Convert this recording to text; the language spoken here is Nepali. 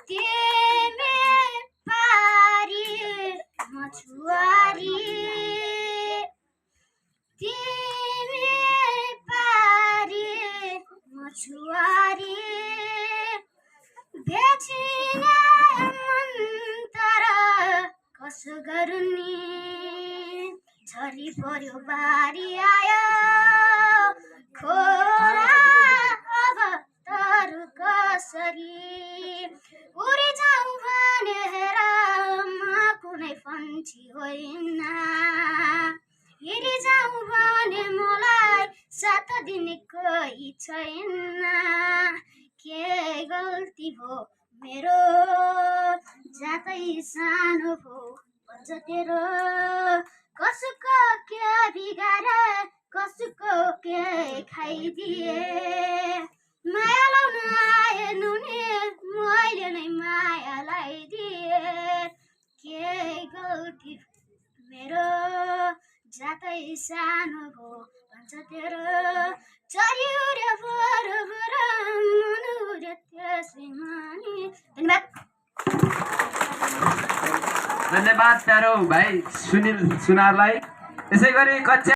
तिमी पारी मछुवारी तिमी पारी मछुवारी बेचिने मन तर कसो गर्ने झरी पर्यो बारी आयो खोरा अब तरु कसरी उडी जाउँ भनेर म कुनै पन्छी होइन हिँडी जाउँ भने मलाई साथ दिने कोही छैन के गल्ती भो मेरो जातै सानो भो भन्छ तेरो कसुको के बिगार कसुको के खाइदिए माया लाउन आए नुने मैले नै मायालाई दिए के गल्ती मेरो जातै सानो भो भन्छ तेरो चरिउर्यो बरोबर मनुर्यो त्यसै मानि धन्यवाद प्यारो भाइ सुनिल सुनारलाई। यसै गरी कक्षा